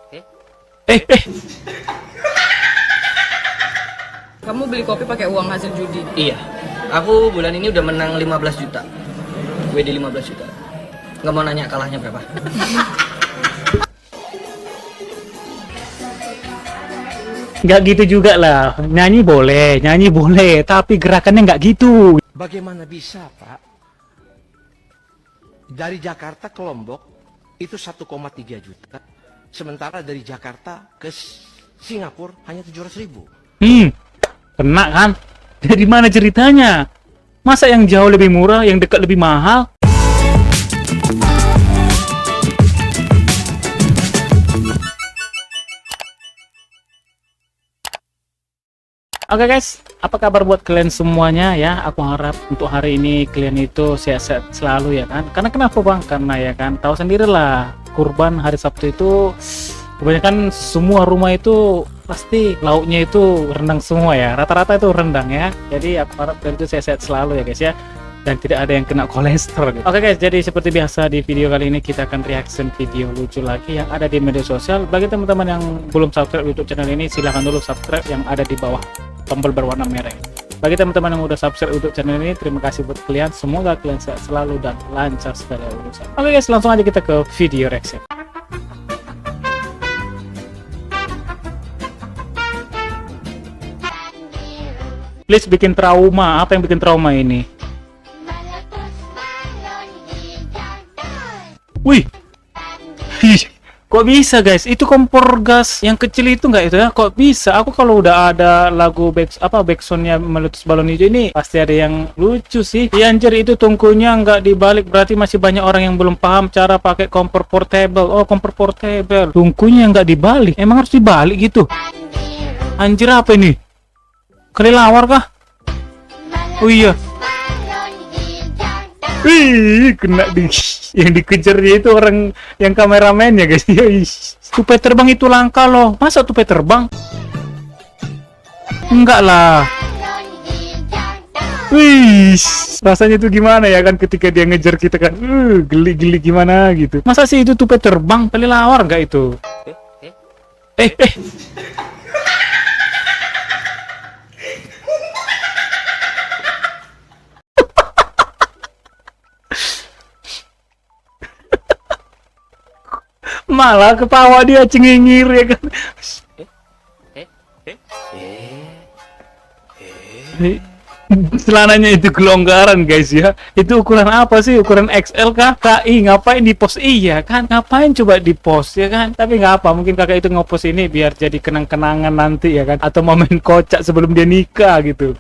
Eh. Kamu beli kopi pakai uang hasil judi? Iya, aku bulan ini udah menang 15 juta. WD 15 juta. Nggak mau nanya kalahnya berapa. Nggak gitu juga lah. Nyanyi boleh, tapi gerakannya nggak gitu. Bagaimana bisa, Pak? Dari Jakarta ke Lombok itu 1,3 juta. Sementara dari Jakarta ke Singapura hanya 700.000. Kena kan? Dari mana ceritanya? Masa yang jauh lebih murah, yang dekat lebih mahal? Oke guys, apa kabar buat kalian semuanya ya? Aku harap untuk hari ini kalian itu sehat-sehat selalu ya kan? Karena kenapa bang? Karena ya kan, tahu sendirilah, kurban hari Sabtu itu kebanyakan semua rumah itu pasti lauknya itu rendang semua ya. Rata-rata itu rendang ya. Jadi aku harap kalian itu sehat-sehat selalu ya guys ya. Dan tidak ada yang kena kolesterol gitu. Oke guys, jadi seperti biasa di video kali ini kita akan reaction video lucu lagi yang ada di media sosial. Bagi teman-teman yang belum subscribe YouTube channel ini, silahkan dulu subscribe yang ada di bawah tombol berwarna merah. Bagi teman-teman yang udah subscribe YouTube channel ini, terima kasih buat kalian. Semoga kalian sehat selalu dan lancar segala urusan. Oke guys, langsung aja kita ke video reaction. Please bikin trauma. Apa yang bikin trauma ini? Wih, kok bisa guys? Itu kompor gas yang kecil itu nggak itu ya? Kok bisa? Aku kalau udah ada lagu backsoundnya meletus balon hijau ini pasti ada yang lucu sih. Ya anjir, itu tungkunya nggak dibalik, berarti masih banyak orang yang belum paham cara pakai kompor portable. Oh, kompor portable, tungkunya nggak dibalik. Emang harus dibalik gitu? Anjir, apa ini? Kelelawar kah? Oh iya. Wih, kena di yang dikejar dia itu orang yang kameramennya guys. Tupai terbang itu langka loh. Masa tupai terbang? Enggak lah. Wih, rasanya tuh gimana ya kan ketika dia ngejar kita kan? Geli-geli gimana gitu. Masa sih itu tupai terbang? Kelelawar enggak itu? Eh. Malah ketawa dia cengengir ya kan. Celananya itu kelonggaran guys ya. Itu ukuran apa sih? Ukuran XL kah? KI ngapain di post? Iya kan? Ngapain coba di post ya kan? Tapi nggak apa, mungkin kakak itu ngepost ini biar jadi kenang-kenangan nanti ya kan? Atau momen kocak sebelum dia nikah gitu.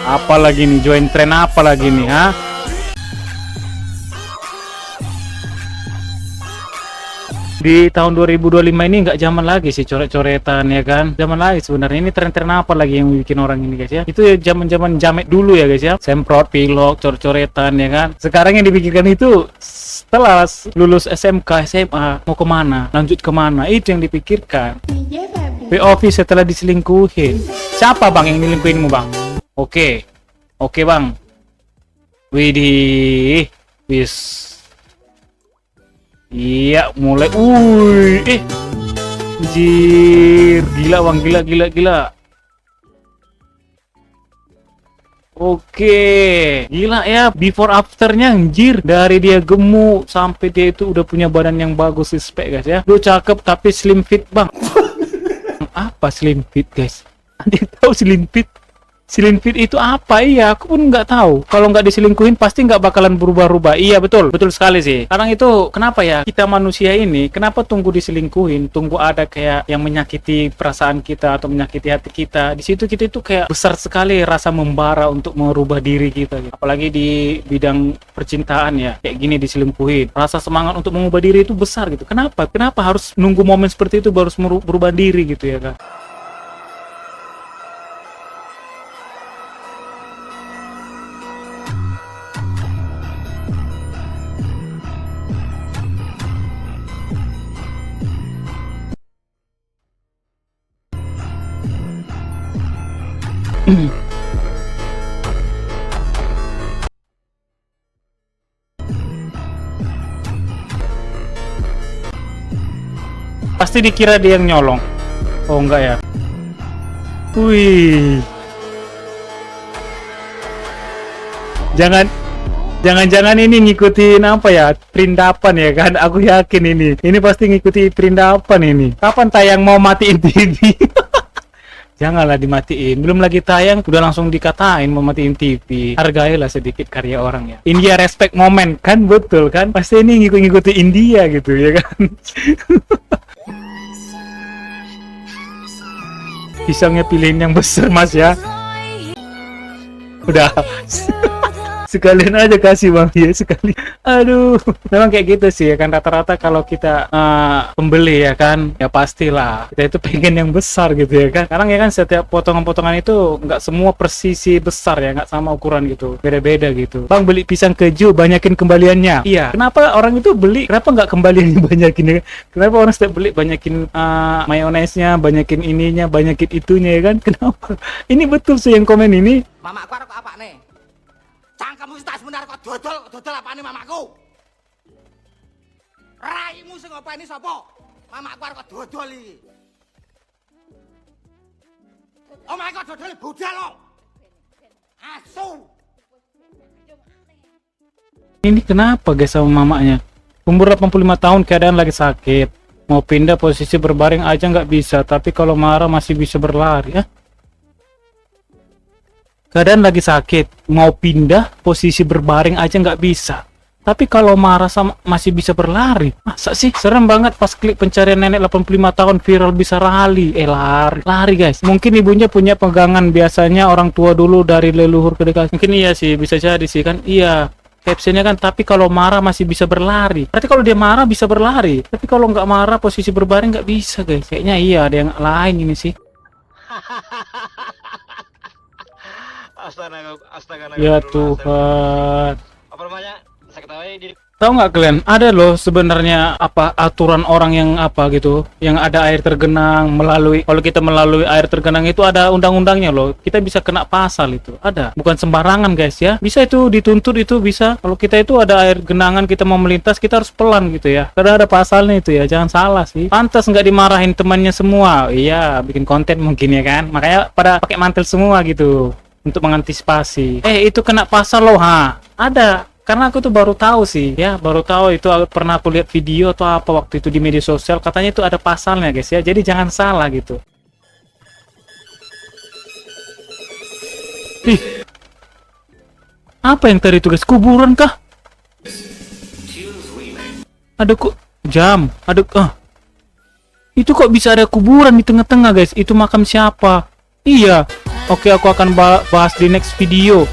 Apa lagi nih, join tren apa lagi nih, ha? Di tahun 2025 ini nggak zaman lagi sih coret-coretan ya kan? Zaman lagi sebenarnya, ini tren-tren apa lagi yang bikin orang ini guys ya? Itu ya zaman-zaman jamet dulu ya guys ya. Semprot, pilok, coret-coretan ya kan? Sekarang yang dipikirkan itu setelah lulus SMK, SMA, mau kemana? Lanjut kemana? Itu yang dipikirkan. POV setelah diselingkuhin. Siapa bang yang nyelingkuhinmu bang? Oke bang. Widih, wis. Iya, mulai. Anjir, gila bang, gila. Oke, gila ya, before afternya anjir. Dari dia gemuk sampai dia itu udah punya badan yang bagus, respect guys ya. Lu cakep tapi slim fit bang. Apa slim fit guys? Ada yang tahu slim fit? Slim fit itu apa? Iya, aku pun nggak tahu. Kalau nggak diselingkuhin pasti nggak bakalan berubah-ubah. Iya betul sekali sih. Sekarang itu kenapa ya kita manusia ini kenapa tunggu diselingkuhin, tunggu ada kayak yang menyakiti perasaan kita atau menyakiti hati kita. Di situ kita itu kayak besar sekali rasa membara untuk merubah diri kita. Gitu. Apalagi di bidang percintaan ya, kayak gini diselingkuhin. Rasa semangat untuk mengubah diri itu besar gitu. Kenapa harus nunggu momen seperti itu baru berubah diri gitu ya kan? pasti dikira dia yang nyolong. Oh enggak ya. Wih. Jangan-jangan ini ngikutin apa ya? Perindapan ya kan? Aku yakin ini. Ini pasti ngikuti perindapan ini. Kapan tayang mau matiin TV? Janganlah dimatiin. Belum lagi tayang udah langsung dikatain mau matiin TV. Hargailah sedikit karya orang ya. India respect moment kan, betul kan? Pasti ini ngikuti India gitu ya kan. Pisangnya pilihin yang besar Mas ya. Udah. Sekalian aja kasih Bang ya, sekali. Aduh, memang kayak gitu sih ya kan, rata-rata kalau kita pembeli ya kan, ya pastilah kita itu pengen yang besar gitu ya kan. Sekarang ya kan setiap potongan-potongan itu nggak semua persisi besar ya, nggak sama ukuran gitu, beda-beda gitu. Bang beli pisang keju banyakin kembaliannya. Iya, kenapa orang itu beli, kenapa nggak kembaliannya banyakin ya? Kenapa orang setiap beli banyakin mayonesnya, banyakin ininya, banyakin itunya ya kan? Kenapa? Ini betul sih yang komen ini. Mamaku arep apa nih? Cangkemmu tak sebenar kok dodol apane mamaku? Raimu sing openi sapa? Mamaku arep kok dodol iki. Oh my god, dodol budal lo. Asu. Ini kenapa guys sama mamanya? Umur 85 tahun keadaan lagi sakit. Mau pindah posisi berbaring aja nggak bisa, tapi kalau marah masih bisa berlari ya. Keadaan lagi sakit, mau pindah posisi berbaring aja nggak bisa. Tapi kalau marah sama masih bisa berlari. Masa sih? Serem banget pas klik pencarian nenek 85 tahun viral bisa rally. Lari guys. Mungkin ibunya punya pegangan biasanya orang tua dulu dari leluhur ke dekat. Mungkin iya sih, bisa jadi sih kan. Iya. Captionnya kan, tapi kalau marah masih bisa berlari. Berarti kalau dia marah bisa berlari. Tapi kalau nggak marah posisi berbaring nggak bisa guys. Kayaknya iya ada yang lain ini sih. Astaga, Ya Tuhan. apa namanya, saya ketahui di Tahu nggak kalian, ada loh sebenarnya apa aturan orang yang apa gitu, yang ada air tergenang melalui, kalau kita melalui air tergenang itu ada undang-undangnya loh, kita bisa kena pasal itu, ada, bukan sembarangan guys ya, bisa itu dituntut itu bisa, kalau kita itu ada air genangan kita mau melintas kita harus pelan gitu ya, karena ada pasalnya itu ya, jangan salah sih, pantas nggak dimarahin temannya semua, iya bikin konten mungkin ya kan, makanya pada pakai mantel semua gitu untuk mengantisipasi, itu kena pasal loh, ada. Karena aku tuh baru tahu sih, ya baru tahu itu, pernah aku lihat video atau apa waktu itu di media sosial, katanya itu ada pasalnya guys ya, jadi jangan salah gitu. Ih, apa yang tadi itu guys, kuburan kah? Ada jam, ada itu kok bisa ada kuburan di tengah-tengah guys, itu makam siapa? Iya, oke aku akan bahas di next video.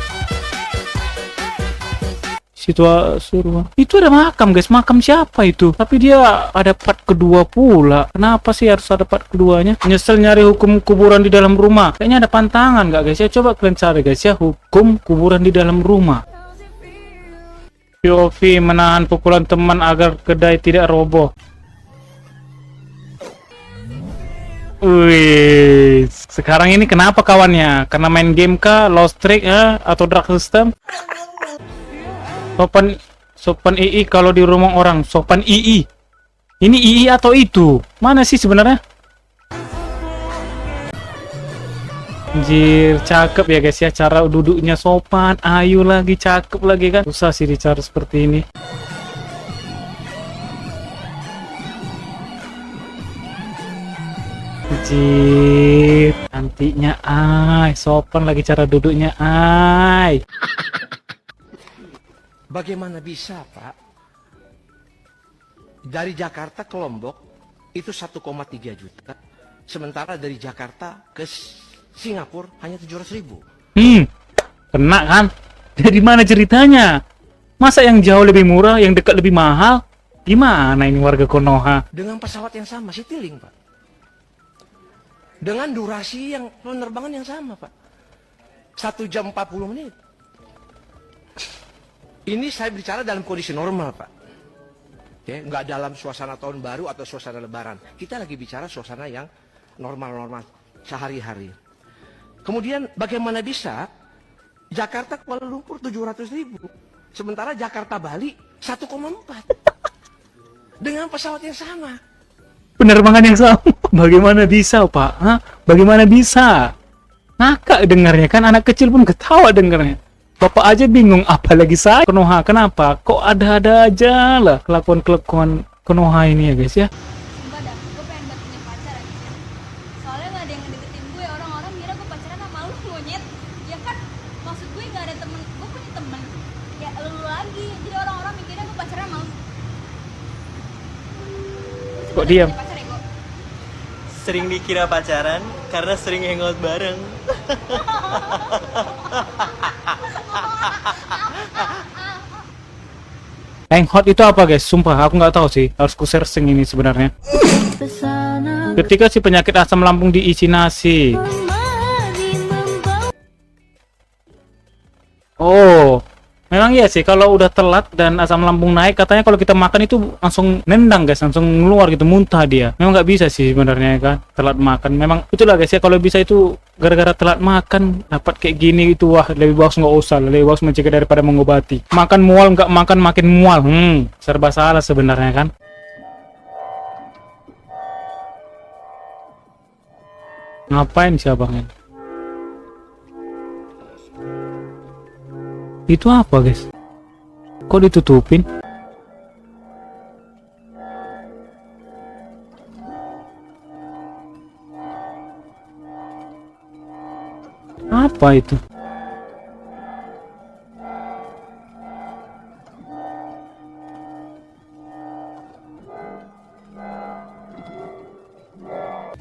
Situasi rumah itu ada makam guys, makam siapa itu, tapi dia ada part kedua pula, kenapa sih harus ada part keduanya? Nyesel nyari hukum kuburan di dalam rumah, kayaknya ada pantangan nggak guys ya, coba kalian cari guys ya, hukum kuburan di dalam rumah. POV menahan pukulan teman agar kedai tidak roboh. Wih, sekarang ini kenapa kawannya, karena main game kah, lost streak ya, atau drug system? Sopan II kalau di rumah orang, sopan II. Ini II atau itu? Mana sih sebenarnya? Anjir, cakep ya guys ya, cara duduknya sopan, ayu lagi, cakep lagi kan. Susah sih dicari seperti ini. Anjir, cantiknya sopan lagi cara duduknya Bagaimana bisa, Pak? Dari Jakarta ke Lombok itu 1,3 juta. Sementara dari Jakarta ke Singapura hanya 700.000. Kena kan? Dari mana ceritanya? Masa yang jauh lebih murah, yang dekat lebih mahal? Gimana ini warga Konoha? Dengan pesawat yang sama, Citylink, Pak. Dengan durasi yang penerbangan yang sama, Pak. 1 jam 40 menit. Ini saya bicara dalam kondisi normal, Pak. Ya, nggak dalam suasana tahun baru atau suasana lebaran. Kita lagi bicara suasana yang normal-normal, sehari-hari. Kemudian bagaimana bisa Jakarta Kuala Lumpur 700.000, sementara Jakarta Bali 1,4 dengan pesawat yang sama. penerbangan yang sama. Bagaimana bisa, Pak? Hah? Bagaimana bisa? Ngakak dengarnya kan, anak kecil pun ketawa dengarnya. Bapak aja bingung, apalagi saya. Konoha, kenapa? Kok ada-ada aja lah kelakuan-kelakuan Konoha ini ya guys ya. Sumpah dah, gue pengen banget punya pacar aja. Soalnya gak ada yang ngedeketin gue, orang-orang ngira gue pacaran sama lu, monyet. Ya kan, maksud gue gak ada temen, gue punya temen. Ya lu lagi, jadi orang-orang mikirnya gue pacaran sama lu. Lu Kok sebenarnya diam? punya pacar ya, Go? Sering dikira pacaran karena sering hangout bareng. Hangout itu apa guys? Sumpah aku nggak tahu sih. Harus ku searching ini sebenarnya. Ketika si penyakit asam lambung diisi nasi. Oh, memang iya sih. Kalau udah telat dan asam lambung naik, katanya kalau kita makan itu langsung nendang guys, langsung keluar gitu, muntah dia. Memang nggak bisa sih sebenarnya kan, telat makan. Memang itulah guys ya. Kalau bisa itu gara-gara telat makan dapat kayak gini itu, wah lebih bagus nggak usah, lebih bagus mencegah daripada mengobati. Makan mual, nggak makan makin mual. Serba salah sebenarnya kan. Ngapain sih abangnya? Itu apa guys? Kok ditutupin? Apa itu?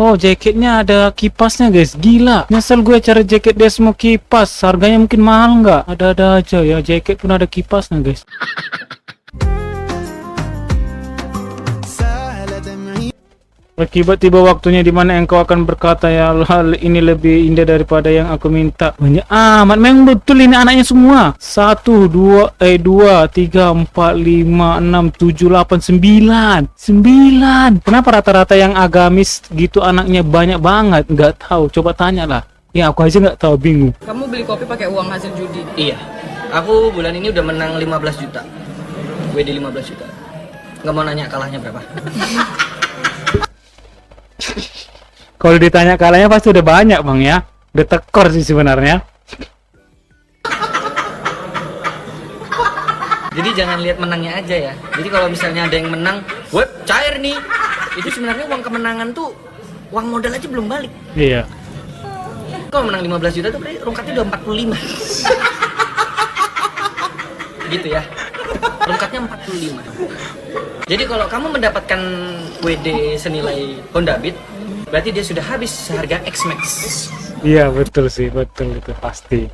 Oh, jaketnya ada kipasnya guys, gila. Nyesel gue cari jaket dia semua kipas, harganya mungkin mahal nggak? Ada-ada aja ya, jaket pun ada kipasnya guys. Tiba-tiba waktunya dimana engkau akan berkata, ya hal ini lebih indah daripada yang aku minta. Banyak amat, memang betul ini anaknya semua. 1, 2, 3, 4, 5, 6, 7, 8, 9. Kenapa rata-rata yang agamis gitu anaknya banyak banget? Nggak tahu, coba tanya lah. Ya aku aja nggak tahu, bingung. Kamu beli kopi pakai uang hasil judi? Iya. Aku bulan ini udah menang 15 juta. WD 15 juta. Nggak mau nanya kalahnya berapa. Kalau ditanya kalahnya pasti udah banyak bang ya. Udah tekor sih sebenarnya. Jadi jangan lihat menangnya aja ya. Jadi kalau misalnya ada yang menang, wah cair nih. Itu sebenarnya uang kemenangan tuh, uang modal aja belum balik. Iya. Kalau menang 15 juta tuh berarti rongkatnya udah 45. Gitu ya. Rongkatnya 45. Jadi kalau kamu mendapatkan WD senilai Honda Beat, berarti dia sudah habis seharga X-Max. Iya betul sih, betul itu pasti.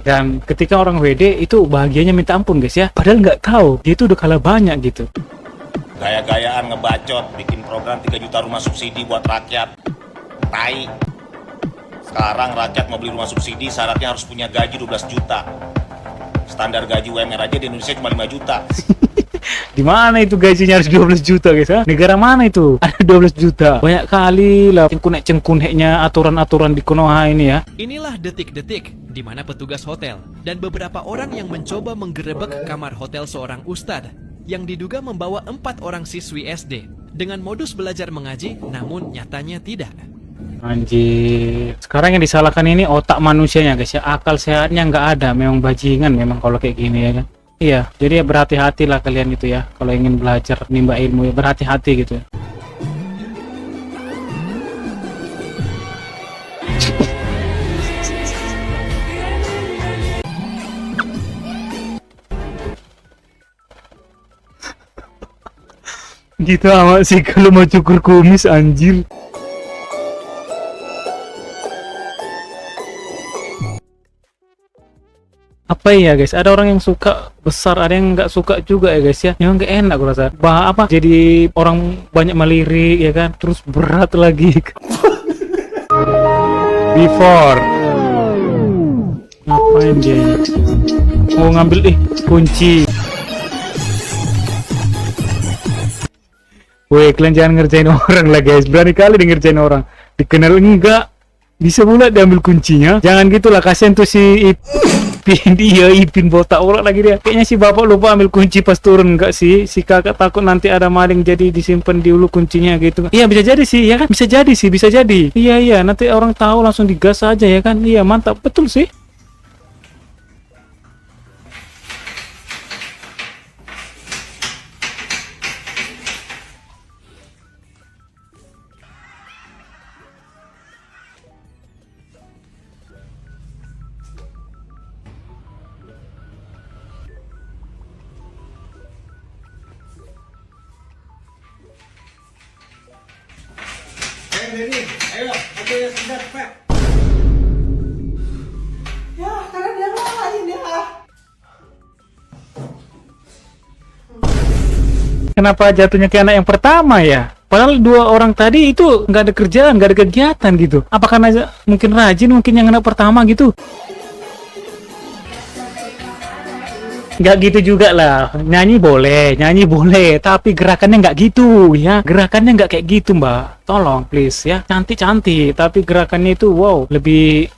Dan ketika orang WD itu bahagianya minta ampun guys ya. Padahal nggak tahu dia itu udah kalah banyak gitu. Gaya-gayaan ngebacot, bikin program 3 juta rumah subsidi buat rakyat. Tai. Sekarang rakyat mau beli rumah subsidi syaratnya harus punya gaji 12 juta. Standar gaji UMR aja di Indonesia cuma 5 juta. Di mana itu gajinya harus 12 juta guys ha? Negara mana itu ada 12 juta? Banyak kali lah cengkunek-cengkuneknya aturan-aturan di Konoha ini ya. Inilah detik-detik di mana petugas hotel dan beberapa orang yang mencoba menggerebek kamar hotel seorang ustadz yang diduga membawa 4 orang siswi SD dengan modus belajar mengaji, namun nyatanya tidak. Anjir. Sekarang yang disalahkan ini otak manusianya guys ya. Akal sehatnya nggak ada. Memang bajingan memang kalau kayak gini ya kan. Iya, jadi ya berhati-hatilah kalian gitu ya. Kalau ingin belajar nimba ilmu ya berhati-hati gitu ya. Gitu amat sih kalau mau cukur kumis anjir. Apa ya guys, ada orang yang suka besar, ada yang nggak suka juga ya guys ya. Memang nggak enak gue rasa. Apa jadi orang banyak melirik ya kan, terus berat lagi. Before ngapain dia? Mau ngambil kunci. Woi kalian jangan ngerjain orang lah guys, berani kali di ngerjain orang. Dikenal enggak, bisa pula diambil kuncinya. Jangan gitulah, kasihan tuh si Ipin botak urat lagi dia. Kayaknya si bapak lupa ambil kunci pas turun enggak sih? Si kakak takut nanti ada maling jadi disimpan di ulu kuncinya gitu. Iya bisa jadi sih, ya kan? Bisa jadi sih, bisa jadi. Iya, nanti orang tahu langsung digas aja ya kan? Iya, mantap, betul sih. Kenapa jatuhnya ke anak yang pertama ya? Padahal 2 orang tadi itu nggak ada kerjaan, nggak ada kegiatan gitu. Apa karena mungkin rajin, mungkin yang anak pertama gitu? Nggak gitu juga lah. Nyanyi boleh, tapi gerakannya nggak gitu ya. Gerakannya nggak kayak gitu, Mbak. Tolong please ya. Cantik, tapi gerakannya itu wow, lebih